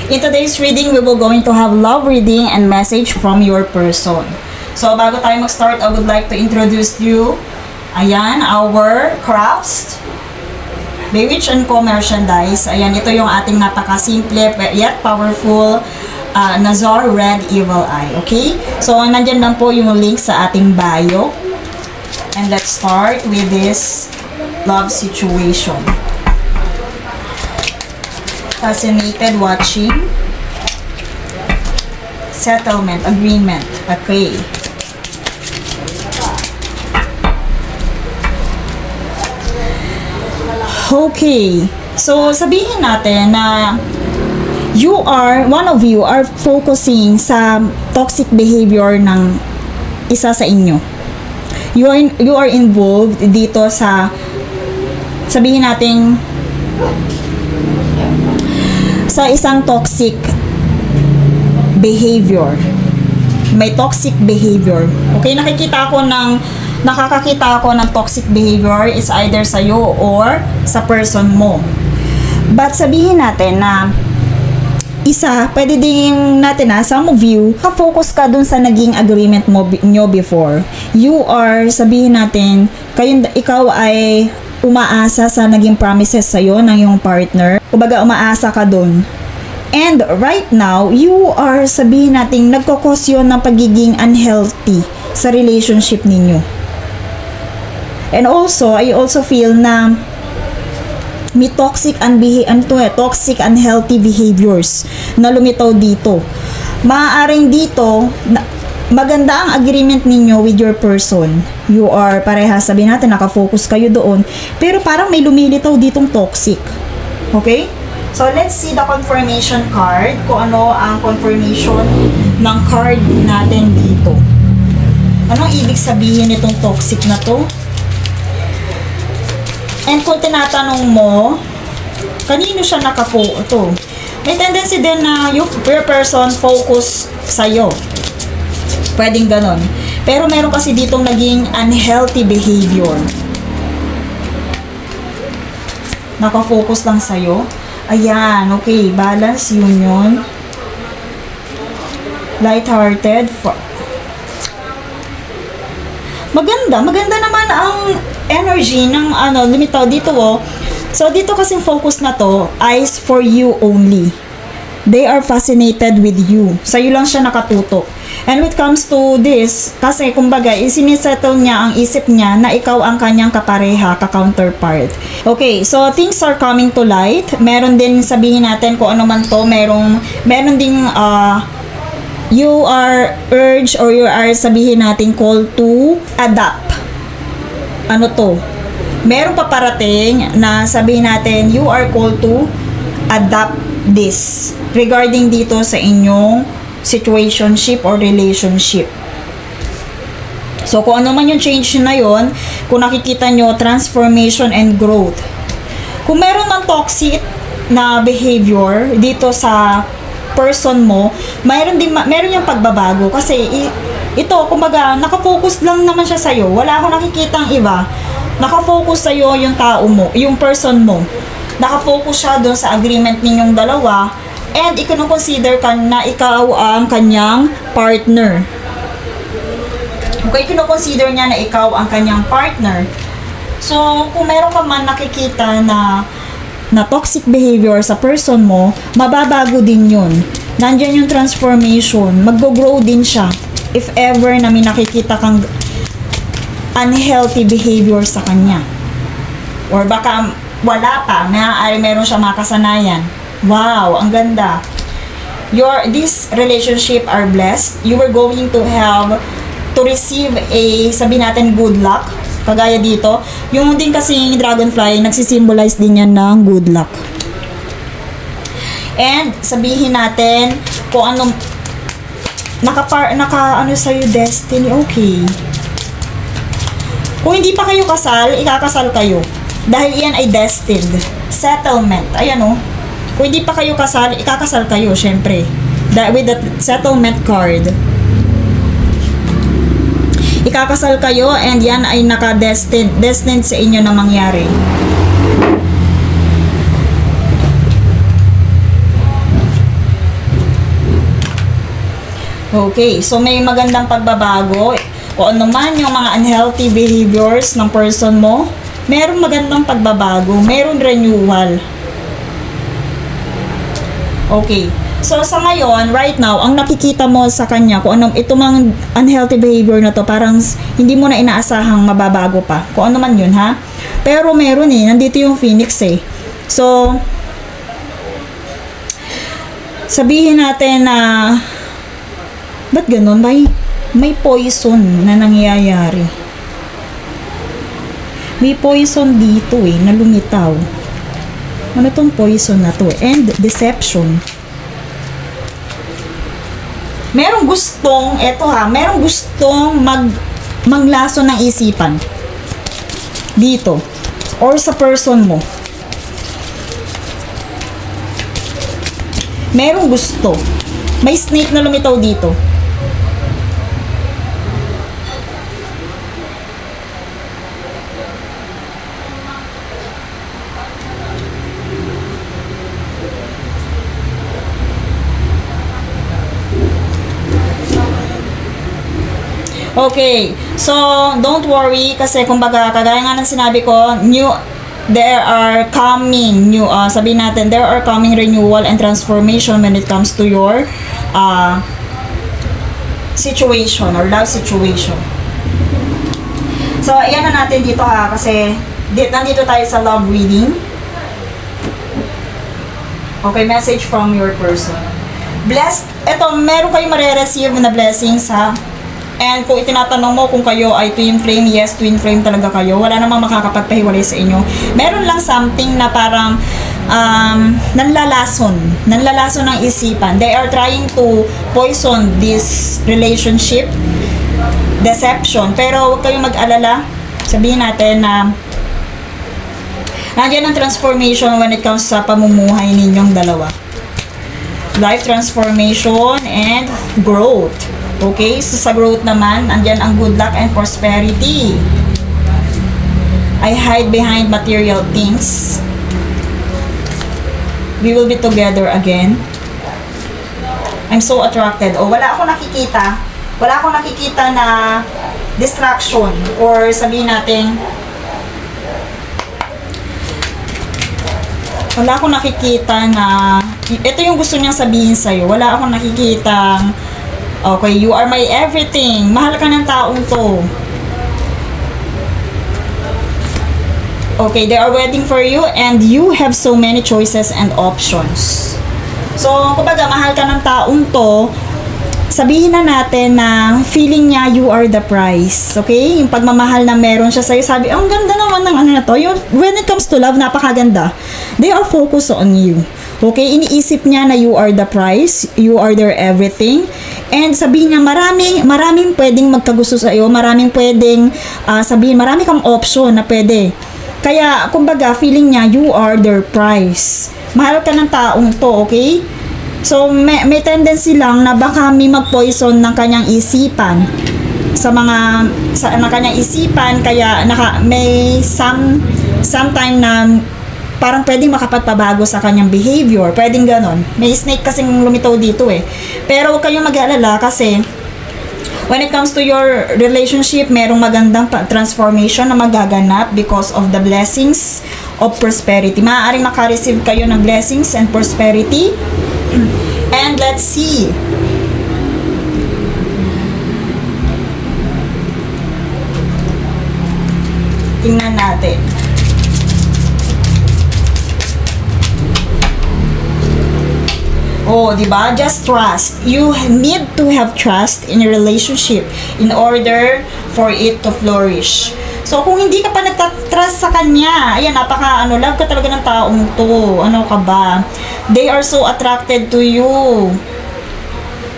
In today's reading, we will going to have love reading and message from your person. So, bago tayo mag-start, I would like to introduce you, ayan, our crafts, Bewitch and Co merchandise. Ayan, ito yung ating napaka-simple yet powerful Nazar Red Evil Eye. Okay? So, nandyan lang po yung link sa ating bio. And let's start with this love situation. Fascinated watching. Settlement, agreement. Okay. Okay. So, sabihin natin na one of you are focusing sa toxic behavior ng isa sa inyo. You are involved dito sa, sabihin natin, sa isang toxic behavior. May toxic behavior. Okay, nakakakita ako ng toxic behavior is either sa'yo or sa person mo. But sabihin natin na pwede din natin some of you, ka-focus ka dun sa naging agreement nyo before. You are, sabihin natin, ikaw ay umaasa sa naging promises sa'yo ng iyong partner. Kumbaga, umaasa ka dun. And right now, you are, sabihin natin, nagkakos yun ng pagiging unhealthy sa relationship ninyo. And also, I also feel na may toxic unhealthy behaviors na lumitaw dito. Maaaring dito, maganda ang agreement ninyo with your person. You are parehas, sabihin natin, nakafocus kayo doon. Pero parang may lumilitaw ditong toxic. Okay? So, let's see the confirmation card. Kung ano ang confirmation ng card natin dito. Anong ibig sabihin nitong toxic na to? And kung tinatanong mo, kanino siya ito? May tendency din na your person focus sa'yo. Pwedeng ganon. Pero meron kasi ditong naging unhealthy behavior. Nakafocus lang sa'yo. Ayan, okay. Balance, union. Light-hearted. Maganda naman ang energy ng lumitaw dito So dito kasing focus na to is for you only. They are fascinated with you. Sa'yo lang siya nakatutok. And when it comes to this, kasi kumbaga isinisettle niya ang isip niya na ikaw ang kanyang kapareha, ka-counterpart. Okay, so things are coming to light. Meron din, sabihin natin kung ano man to, meron ding you are urged or you are, sabihin natin, called to adapt. Ano to? Meron pa parating na sabihin natin, you are called to adapt this regarding dito sa inyong situationship or relationship. So, kung ano man yung change na yon, kung nakikita nyo, transformation and growth. Kung meron ng toxic na behavior dito sa person mo, meron yung pagbabago. Kasi, ito, kumbaga, nakafocus lang naman siya sa'yo. Wala akong nakikitang iba. Nakafocus sa'yo yung tao mo, yung person mo. Nakafocus siya doon sa agreement ninyong dalawa. And i-consider ka na ikaw ang kanyang partner. Okay, i-consider niya na ikaw ang kanyang partner. So, kung meron ka man nakikita na toxic behavior sa person mo, mababago din yun. Nandiyan yung transformation. Mag-grow din siya. If ever na may nakikita kang unhealthy behavior sa kanya. Or baka wala pa, meron siya makasanayan. Wow, ang ganda. This relationship are blessed. You are going to have to receive sabihin natin, good luck. Kagaya dito. Yung din kasi dragonfly, nagsisimbolize din yan ng good luck. And sabihin natin kung ano ano sa'yo destiny. Okay. Kung hindi pa kayo kasal, ikakasal kayo. Dahil yan ay destined. Settlement. Ayan o. Kung hindi pa kayo kasal, ikakasal kayo, syempre. With the settlement card. Ikakasal kayo and yan ay naka-destined sa inyo na mangyari. Okay, so may magandang pagbabago. Kung ano man yung mga unhealthy behaviors ng person mo, meron magandang pagbabago, meron renewal. Okay. So, sa ngayon, right now, ang nakikita mo sa kanya, kung anong ito mang unhealthy behavior na to, parang hindi mo na inaasahang mababago pa. Kung ano man yun, ha? Pero meron nandito yung Phoenix So, sabihin natin na, ba't ganun? May poison na nangyayari. May poison dito na lumitaw. Ano tong poison na to? And deception. Merong gustong, merong gustong manglaso ng isipan. Dito. Or sa person mo. Merong gusto. May snake na lumitaw dito. Okay, so don't worry kasi kumbaga kagaya nga ng sinabi ko, there are coming sabihin natin, there are coming renewal and transformation when it comes to your situation or love situation. So, ayan na natin dito kasi nandito tayo sa love reading. Okay, message from your person. Blessed, meron kayong marireceive na blessings And kung itinatanong mo kung kayo ay twin flame, yes, twin flame talaga kayo. Wala namang makakapagpahiwalay sa inyo. Meron lang something na parang nanlalason ng isipan. They are trying to poison this relationship. Deception. Pero huwag kayong mag-alala. Sabihin natin na nandiyan ang transformation when it comes sa pamumuhay ninyong dalawa. Life transformation and growth. Okay, so sa growth naman, andyan ang good luck and prosperity. I hide behind material things. We will be together again. I'm so attracted. Wala akong nakikita na distraction or sabihin natin, wala akong nakikita na, ito yung gusto niyang sabihin sa'yo. Wala akong nakikita. Okay, you are my everything. Mahal ka ng taong to. Okay, they are waiting for you and you have so many choices and options. So, kumbaga, mahal ka ng taong to, sabihin na natin na feeling niya you are the prize. Okay? Yung pagmamahal na meron siya sa'yo, sabi, ang ganda naman ng ano na to. When it comes to love, napakaganda. They are focused on you. Okay? Iniisip niya na you are the prize, you are their everything. And sabihin niya, maraming pwedeng magkagusto sa iyo, maraming pwedeng sabihin, marami kang option na pwede. Kaya, kumbaga, feeling niya, you are their prize. Mahal ka ng taong to, okay? So, may tendency lang na baka may mag-poison ng kanyang isipan ng kanyang isipan, kaya may sometime na parang pwedeng makapagpabago sa kanyang behavior. Pwedeng ganon. May snake kasing lumitaw dito Pero huwag kayong mag-alala kasi when it comes to your relationship, merong magandang transformation na magaganap because of the blessings of prosperity. Maaaring makareceive kayo ng blessings and prosperity. And let's see. Tingnan natin. Diba? Just trust. You need to have trust in a relationship in order for it to flourish. So, kung hindi ka pa nagtatrust sa kanya, ayan, love ka talaga ng taong to. Ano ka ba? They are so attracted to you.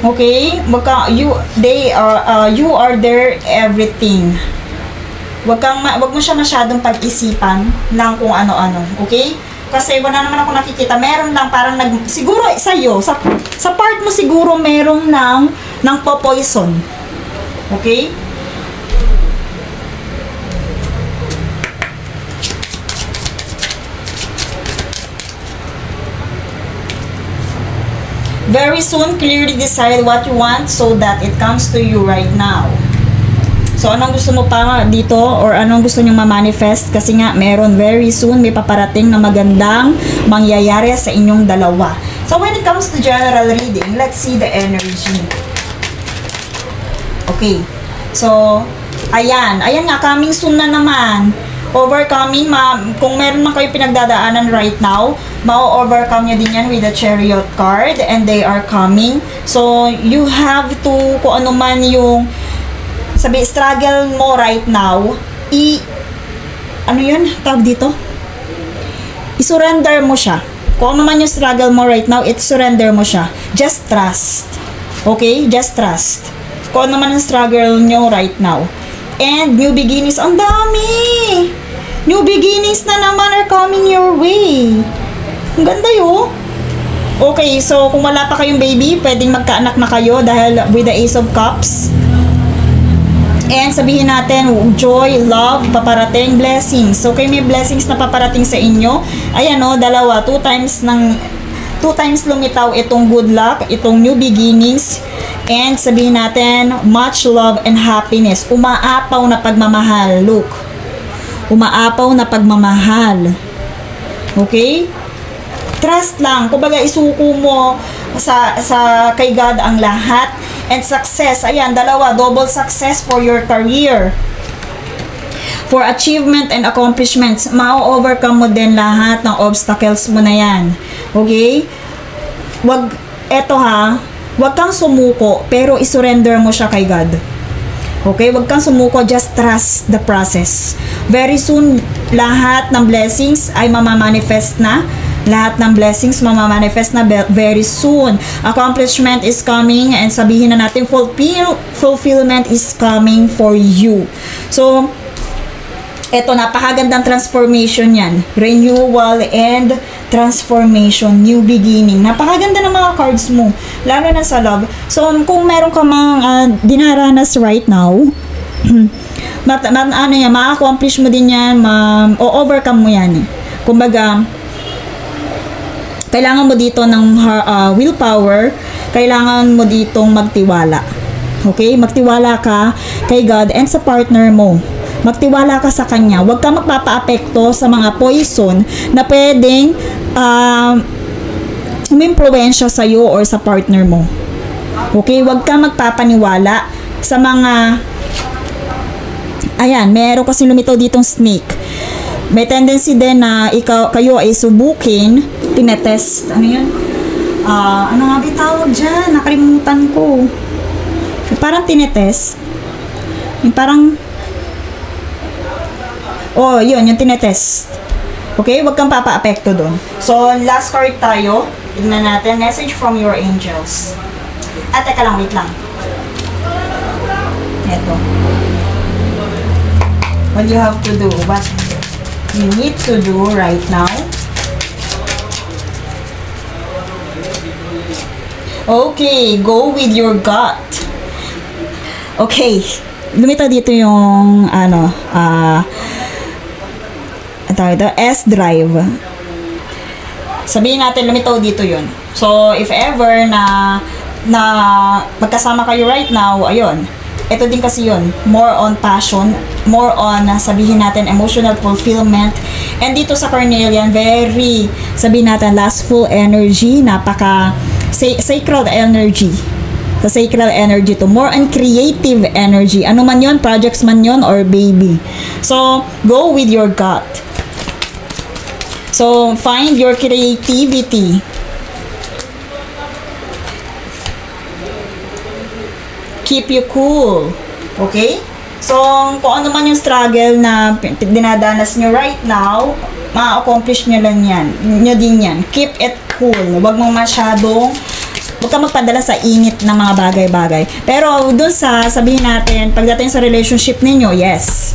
Okay? You are their everything. Wag mo siya masyadong pag-isipan ng kung ano-ano. Okay? Kasi wala naman ako nakikita. Meron lang parang siguro sa'yo, sa part mo siguro merong ng po-poison. Okay? Very soon, clearly decide what you want so that it comes to you right now. So, anong gusto mo pa dito or anong gusto nyong ma-manifest? Kasi nga, meron very soon, may paparating na magandang mangyayari sa inyong dalawa. So, when it comes to general reading, let's see the energy. Okay. So, ayan. Ayan nga, coming soon na naman. Overcoming, kung meron man kayo pinagdadaanan right now, ma-overcome nyo din yan with the Chariot card and they are coming. So, you have to, kung ano man yung struggle mo right now, ano yun? Tawag dito? I-surrender mo siya. Kung ano man yung struggle mo right now, surrender mo siya. Just trust. Okay? Just trust. Kung ano man yung struggle nyo right now. And new beginnings, ang dami! New beginnings na naman are coming your way. Ang ganda yun. Okay, so kung wala pa kayong baby, pwedeng magkaanak na kayo dahil with the Ace of Cups. And sabihin natin, joy, love, paparating, blessings. So, may blessings na paparating sa inyo. Ayan o, dalawa, 2 times lumitaw itong good luck, itong new beginnings. And sabihin natin, much love and happiness. Umaapaw na pagmamahal. Look. Umaapaw na pagmamahal. Okay? Trust lang. Kumbaga, isuko mo sa kay God ang lahat. And success. Ayan, dalawa. Double success for your career. For achievement and accomplishments. Ma-overcome mo din lahat ng obstacles mo na yan. Okay? Huwag kang sumuko, pero isurrender mo siya kay God. Okay? Huwag kang sumuko, just trust the process. Very soon, lahat ng blessings ay mamamanifest na. Lahat ng blessings mamamanifest na very soon. Accomplishment is coming and sabihin na natin, fulfillment is coming for you. So, eto, napakagandang transformation yan. Renewal and transformation, new beginning. Napakaganda ng mga cards mo, lalo na sa love. So, kung meron ka mga dinaranas right now, ma-accomplish mo din yan, ma-overcome mo yan. Kumbaga, kailangan mo dito ng willpower, kailangan mo ditong magtiwala. Okay? Magtiwala ka kay God and sa partner mo. Magtiwala ka sa kanya. Huwag ka magpapa-apekto sa mga poison na pwedeng umimpluwensya sa'yo or sa partner mo. Okay? Huwag ka magpapaniwala sa mga ayan, meron kasi lumitaw ditong snake. May tendency din na kayo ay subukin, tinetest. Ano yun? Ano nga bitawag dyan? Nakalimutan ko. Parang tinetest. Yung parang yun, yung tinetest. Okay? Huwag kang papa-apekto doon. So, last card tayo. Tignan natin. Message from your angels. Teka lang, wait lang. Eto. What you have to do? What you need to do right now? Okay, go with your gut. Okay. Lumitaw dito yung S-drive. Sabihin natin lumitaw dito yun. So, if ever na magkasama kayo right now, ayun. Ito din kasi yun. More on passion, more on sabihin natin emotional fulfillment. And dito sa Carnelian, very sabihin natin lustful energy, napaka sacral energy. Sa sacral energy to, more on creative energy. Ano man yun, projects man yun, or baby. So, go with your gut. So, find your creativity. Keep you cool. Okay? So, kung ano man yung struggle na dinadanas nyo right now, ma-accomplish nyo lang yan. Nyo din yan. Keep it cool. Huwag mong masyadong huwag ka magpadala sa init ng mga bagay-bagay. Pero, dun sabihin natin, pagdating sa relationship ninyo, yes.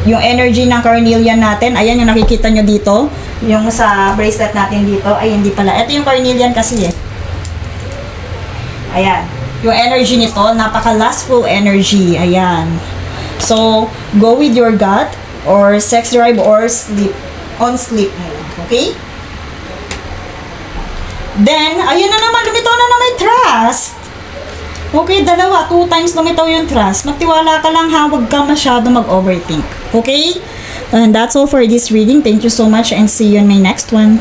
Yung energy ng Carnelian natin, ayan yung nakikita nyo dito. Yung sa bracelet natin dito, ay hindi pala. Ito yung Carnelian kasi eh. Ayan. Yung energy nito, napaka-lustful energy. Ayan. So, go with your gut or sex drive or sleep. On sleep mode. Okay? Then, ayun na naman, lumitaw na may trust. Okay, dalawa, 2 times lumitaw yung trust. Magtiwala ka lang ha, huwag ka masyado mag-overthink. Okay? And that's all for this reading. Thank you so much and see you in my next one.